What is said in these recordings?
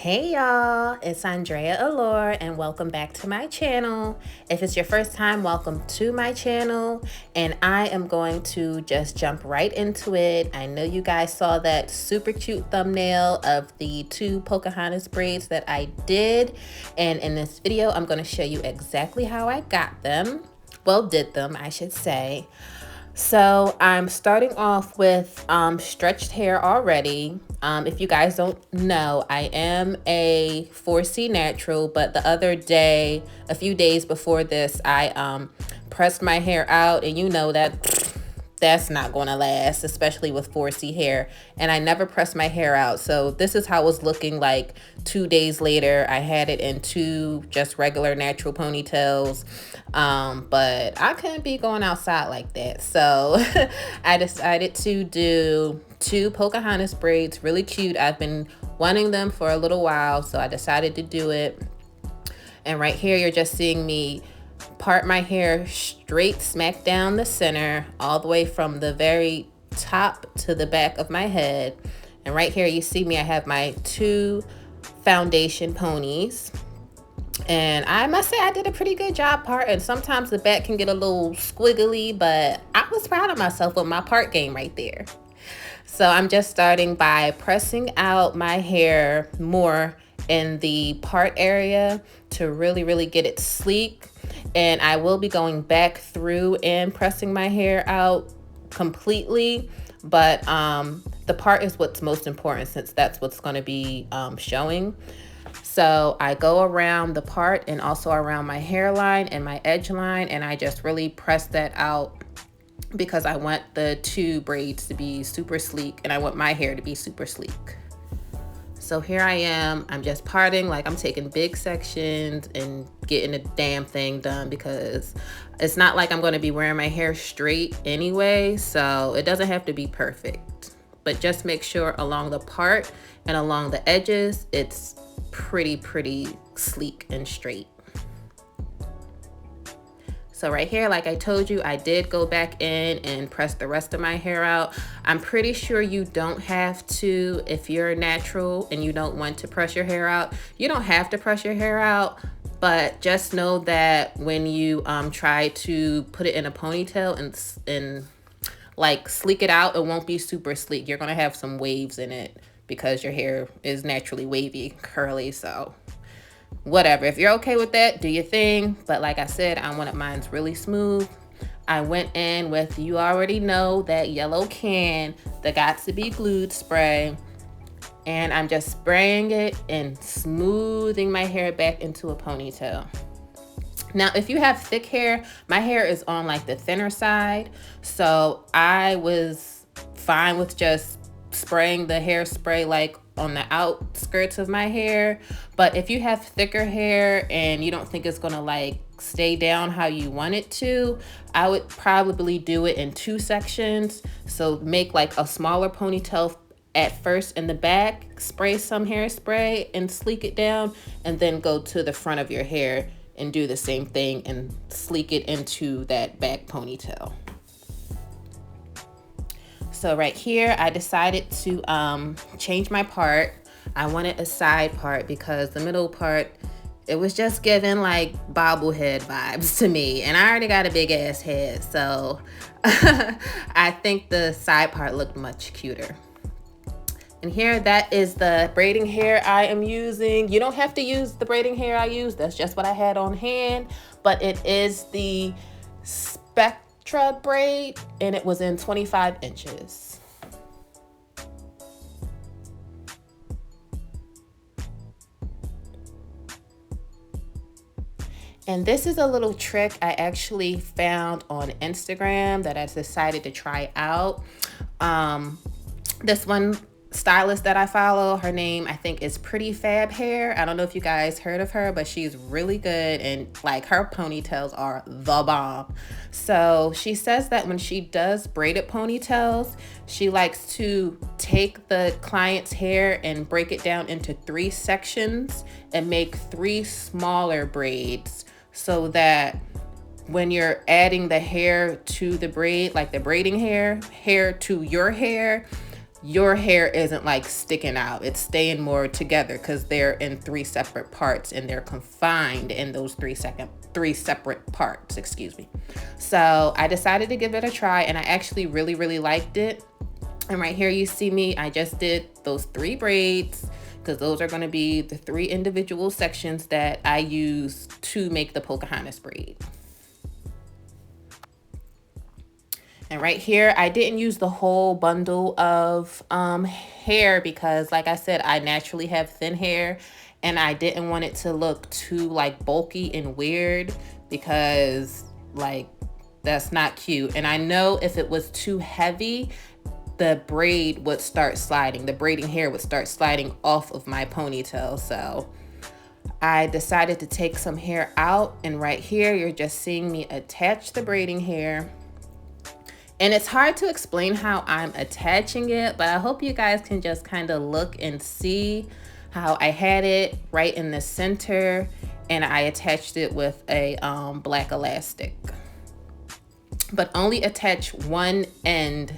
Hey y'all, it's Andrea Allure and welcome back to my channel. If it's your first time, welcome to my channel, and I am going to just jump right into it. I know you guys saw that super cute thumbnail of the two Pocahontas braids that I did, and in this video I'm going to show you exactly how I got them. Well, did them, I should say. So I'm starting off with stretched hair already. If you guys don't know, I am a 4C natural, but the other day, a few days before this, I pressed my hair out, and you know that's not going to last, especially with 4C hair. And I never pressed my hair out. So this is how it was looking like 2 days later. I had it in two just regular natural ponytails. But I couldn't be going outside like that. So I decided to do two Pocahontas braids, really cute. I've been wanting them for a little while, so I decided to do it. And right here, you're just seeing me part my hair straight smack down the center, all the way from the very top to the back of my head. And right here you see me, I have my two foundation ponies, and I must say I did a pretty good job parting. Sometimes the back can get a little squiggly, but I was proud of myself with my part game right there. So I'm just starting by pressing out my hair more in the part area to really get it sleek. And I will be going back through and pressing my hair out completely, but the part is what's most important, since that's what's going to be showing. So I go around the part and also around my hairline and my edge line, and I just really press that out because I want the two braids to be super sleek and I want my hair to be super sleek. So here I am, I'm just parting, like I'm taking big sections and getting the damn thing done, because it's not like I'm going to be wearing my hair straight anyway, so it doesn't have to be perfect. But just make sure along the part and along the edges, it's pretty sleek and straight. So right here, like I told you, I did go back in and press the rest of my hair out. I'm pretty sure you don't have to, if you're natural and you don't want to press your hair out, you don't have to press your hair out. But just know that when you try to put it in a ponytail and like sleek it out, it won't be super sleek. You're gonna have some waves in it because your hair is naturally wavy, curly, so whatever. If you're okay with that, do your thing. But like I said, I wanted mine's really smooth. I went in with, you already know, that yellow can, the Got to Be Glued spray, and I'm just spraying it and smoothing my hair back into a ponytail. Now, if you have thick hair, my hair is on like the thinner side, so I was fine with just spraying the hairspray like on the outskirts of my hair. But if you have thicker hair and you don't think it's gonna like stay down how you want it to, I would probably do it in two sections. So make like a smaller ponytail at first in the back, spray some hairspray and sleek it down, and then go to the front of your hair and do the same thing and sleek it into that back ponytail. So right here, I decided to change my part. I wanted a side part because the middle part, it was just giving like bobblehead vibes to me. And I already got a big ass head, so I think the side part looked much cuter. And here, that is the braiding hair I am using. You don't have to use the braiding hair I use. That's just what I had on hand. But it is the Spectra braid, and it was in 25 inches. And this is a little trick I actually found on Instagram that I decided to try out. This one stylist that I follow, her name I think is Pretty Fab Hair. I don't know if you guys heard of her, but she's really good, and like her ponytails are the bomb. So she says that when she does braided ponytails, she likes to take the client's hair and break it down into 3 sections and make 3 smaller braids, so that when you're adding the hair to the braid, like the braiding hair to your hair, your hair isn't like sticking out. It's staying more together because they're in 3 separate parts and they're confined in those 3 separate parts, excuse me. So I decided to give it a try, and I actually really liked it. And right here you see me, I just did those 3 braids because those are going to be the 3 individual sections that I use to make the Pocahontas braid. And right here, I didn't use the whole bundle of hair because, like I said, I naturally have thin hair, and I didn't want it to look too like bulky and weird because like that's not cute. And I know if it was too heavy, the braid would start sliding. The braiding hair would start sliding off of my ponytail. So I decided to take some hair out, and right here, you're just seeing me attach the braiding hair. And it's hard to explain how I'm attaching it, but I hope you guys can just kind of look and see how I had it right in the center, and I attached it with a black elastic. But only attach one end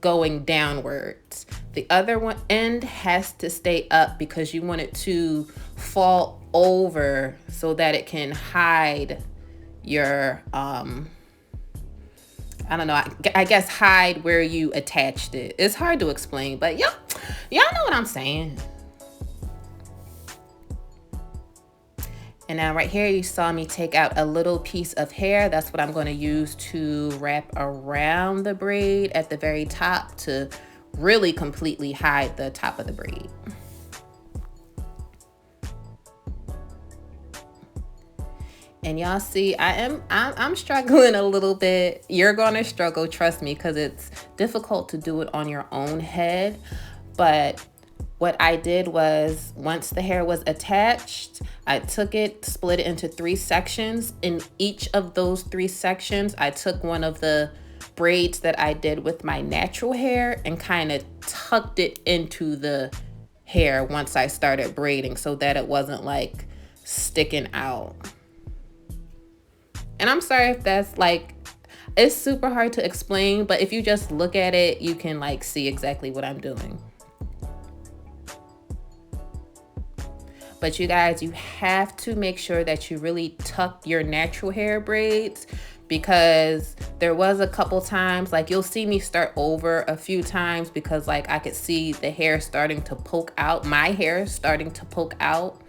going downwards. The other one end has to stay up because you want it to fall over so that it can hide your I don't know, I guess hide where you attached it. It's hard to explain, but y'all know what I'm saying. And now right here, you saw me take out a little piece of hair. That's what I'm going to use to wrap around the braid at the very top to really completely hide the top of the braid. And y'all see, I'm struggling a little bit. You're gonna struggle, trust me, because it's difficult to do it on your own head. But what I did was, once the hair was attached, I took it, split it into 3 sections. In each of those 3 sections, I took one of the braids that I did with my natural hair and kind of tucked it into the hair once I started braiding so that it wasn't like sticking out. And I'm sorry if that's like, it's super hard to explain, but if you just look at it, you can like see exactly what I'm doing. But you guys, you have to make sure that you really tuck your natural hair braids, because there was a couple times, like you'll see me start over a few times because like I could see the hair starting to poke out, my hair starting to poke out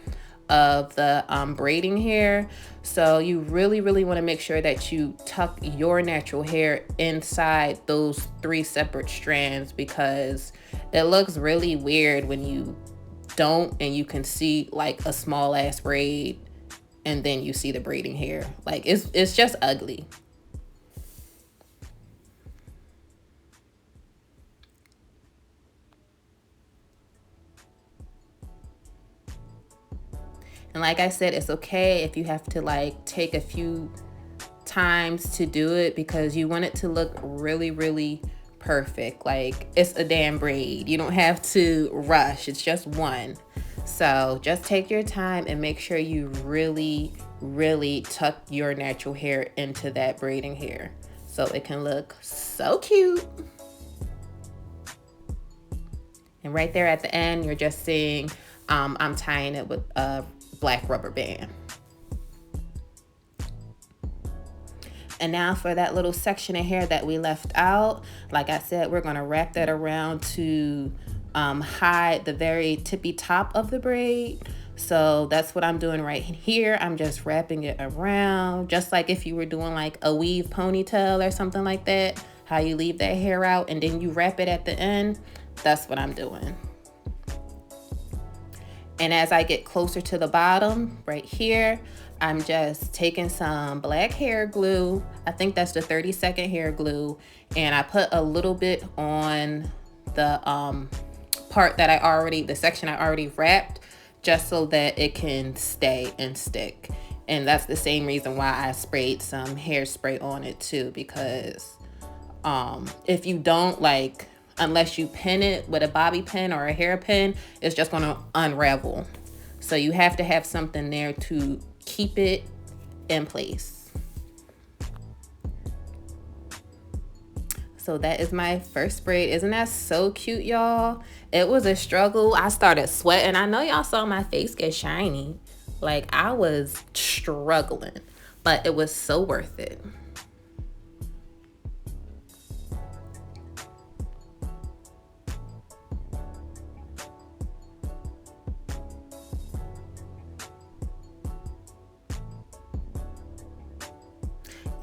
of the braiding hair. So you really want to make sure that you tuck your natural hair inside those 3 separate strands, because it looks really weird when you don't and you can see like a small ass braid and then you see the braiding hair. Like it's just ugly. And like I said, it's okay if you have to like take a few times to do it, because you want it to look really perfect. Like it's a damn braid. You don't have to rush. It's just one. So just take your time and make sure you really tuck your natural hair into that braiding hair so it can look so cute. And right there at the end, you're just seeing I'm tying it with a black rubber band. And now for that little section of hair that we left out, like I said, we're gonna wrap that around to hide the very tippy top of the braid. So that's what I'm doing right here. I'm just wrapping it around, just like if you were doing like a weave ponytail or something like that, how you leave that hair out and then you wrap it at the end. That's what I'm doing. And as I get closer to the bottom right here, I'm just taking some black hair glue. I think that's the 30-second hair glue. And I put a little bit on the part that the section I already wrapped, just so that it can stay and stick. And that's the same reason why I sprayed some hairspray on it too, because if you don't unless you pin it with a bobby pin or a hairpin, it's just gonna unravel. So you have to have something there to keep it in place. So that is my first braid. Isn't that so cute, y'all? It was a struggle. I started sweating. I know y'all saw my face get shiny. Like, I was struggling, but it was so worth it.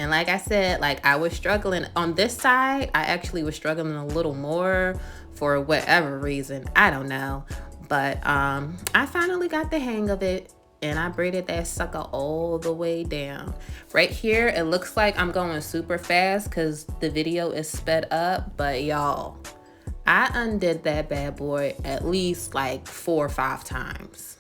And like I said, like, I was struggling on this side. I actually was struggling a little more for whatever reason. I don't know. But I finally got the hang of it, and I braided that sucker all the way down. Right here, it looks like I'm going super fast because the video is sped up. But y'all, I undid that bad boy at least like 4 or 5 times.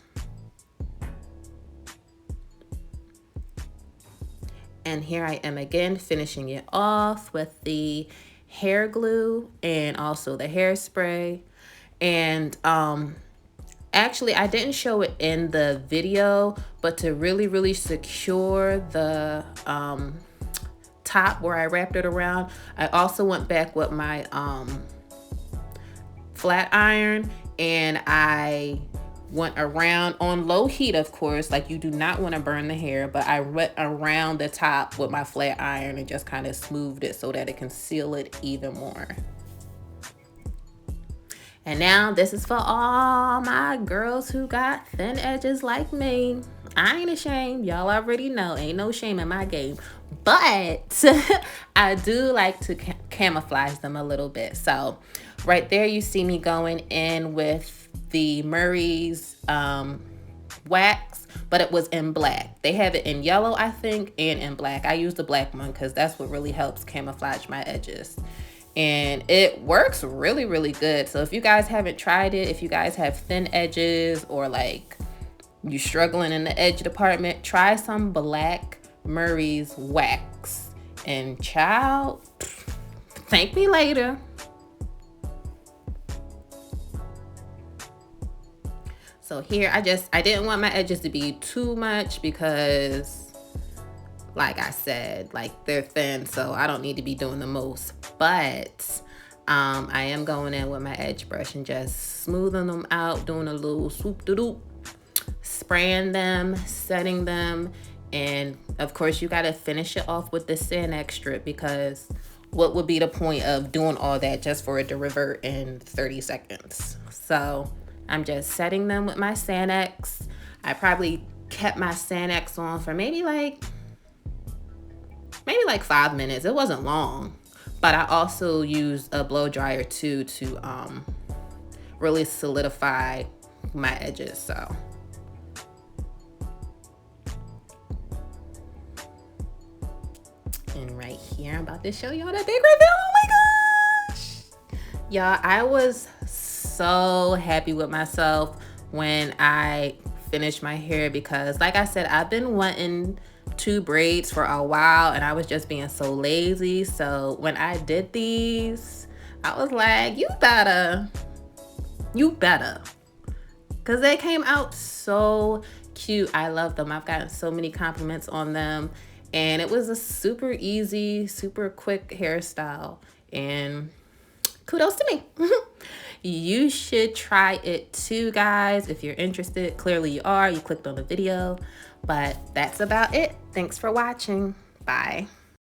And here I am again finishing it off with the hair glue and also the hairspray. And actually, I didn't show it in the video, but to really secure the top where I wrapped it around, I also went back with my flat iron, and I went around on low heat, of course, like you do not want to burn the hair, but I went around the top with my flat iron and just kind of smoothed it so that it can seal it even more. And now this is for all my girls who got thin edges like me. I ain't ashamed. Y'all already know, ain't no shame in my game. But I do like to camouflage them a little bit. So right there you see me going in with the Murray's wax, but it was in black. They have it in yellow, I think, and in black. I use the black one because that's what really helps camouflage my edges. And it works really good. So if you guys haven't tried it, if you guys have thin edges or like you struggling in the edge department, try some black Murray's wax. And child, thank me later. So here I didn't want my edges to be too much because, like I said, like they're thin, so I don't need to be doing the most. But I am going in with my edge brush and just smoothing them out, doing a little swoop-de-doop, spraying them, setting them. And of course you got to finish it off with the Sand-X strip, because what would be the point of doing all that just for it to revert in 30 seconds? So I'm just setting them with my Sand-X. I probably kept my Sand-X on for maybe like 5 minutes. It wasn't long, but I also used a blow dryer too to really solidify my edges. So and right here I'm about to show y'all that big reveal. Oh my gosh, y'all, I was so happy with myself when I finished my hair, because like I said, I've been wanting 2 braids for a while and I was just being so lazy. So when I did these, I was like, you better, because they came out so cute. I love them. I've gotten so many compliments on them, and it was a super easy, super quick hairstyle, and kudos to me. You should try it too, guys, if you're interested. Clearly you are. You clicked on the video. But that's about it. Thanks for watching. Bye.